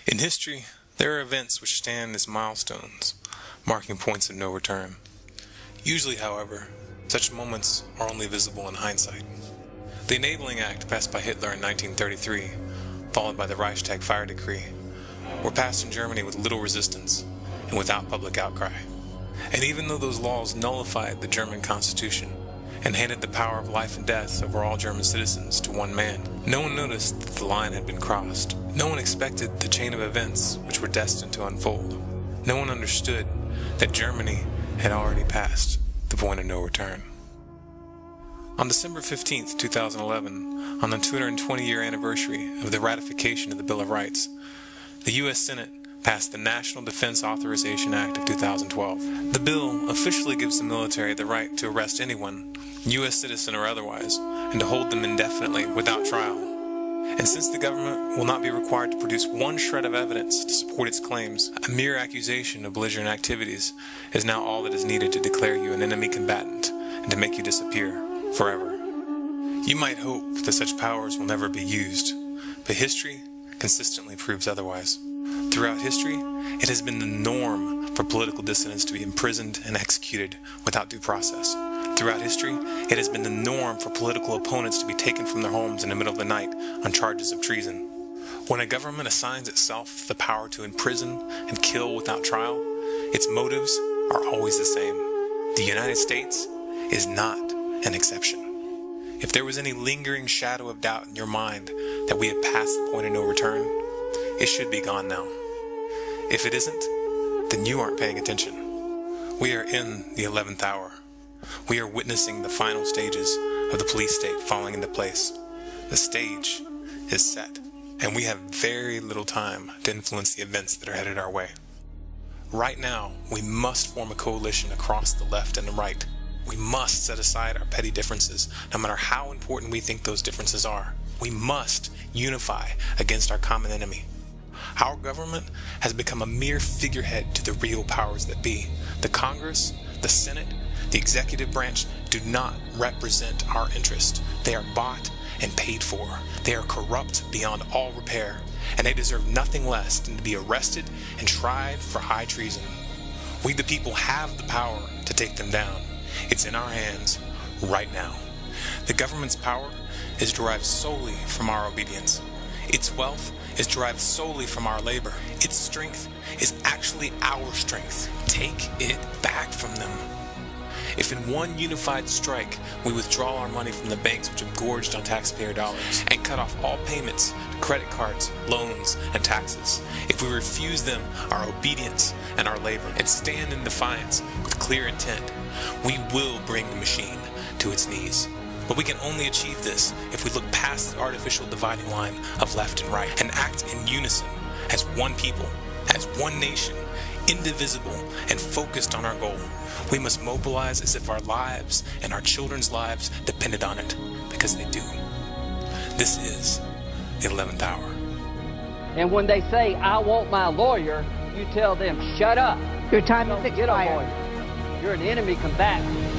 In history, there are events which stand as milestones, marking points of no return. Usually, however, such moments are only visible in hindsight. The Enabling Act passed by Hitler in 1933, followed by the Reichstag Fire Decree, were passed in Germany with little resistance and without public outcry. And even though those laws nullified the German Constitution and handed the power of life and death over all German citizens to one man, no one noticed that the line had been crossed. No one expected the chain of events which were destined to unfold. No one understood that Germany had already passed the point of no return. On December 15, 2011, on the 220-year anniversary of the ratification of the Bill of Rights, the U.S. Senate passed the National Defense Authorization Act of 2012. The bill officially gives the military the right to arrest anyone, U.S. citizen or otherwise, and to hold them indefinitely without trial. And since the government will not be required to produce one shred of evidence to support its claims, a mere accusation of belligerent activities is now all that is needed to declare you an enemy combatant and to make you disappear forever. You might hope that such powers will never be used, but history consistently proves otherwise. Throughout history, it has been the norm for political dissidents to be imprisoned and executed without due process. Throughout history, it has been the norm for political opponents to be taken from their homes in the middle of the night on charges of treason. When a government assigns itself the power to imprison and kill without trial, its motives are always the same. The United States is not an exception. If there was any lingering shadow of doubt in your mind that we have passed the point of no return, it should be gone now. If it isn't, then you aren't paying attention. We are in the 11th hour. We are witnessing the final stages of the police state falling into place. The stage is set, and we have very little time to influence the events that are headed our way. Right now, we must form a coalition across the left and the right. We must set aside our petty differences, no matter how important we think those differences are. We must unify against our common enemy. Our government has become a mere figurehead to the real powers that be. The Congress, the Senate, the executive branch do not represent our interest. They are bought and paid for. They are corrupt beyond all repair, and they deserve nothing less than to be arrested and tried for high treason. We the people have the power to take them down. It's in our hands right now. The government's power is derived solely from our obedience. Its wealth is derived solely from our labor. Its strength is actually our strength. Take it back from them. If in one unified strike we withdraw our money from the banks which have gorged on taxpayer dollars and cut off all payments to credit cards, loans, and taxes, if we refuse them our obedience and our labor and stand in defiance with clear intent, we will bring the machine to its knees. But we can only achieve this if we look past the artificial dividing line of left and right and act in unison as one people, as one nation, indivisible and focused on our goal. We must mobilize as if our lives and our children's lives depended on it, because they do. This is the 11th hour. And when they say, I want my lawyer, you tell them, shut up. Your time Don't is get a expired. lawyer. You're an enemy combatant.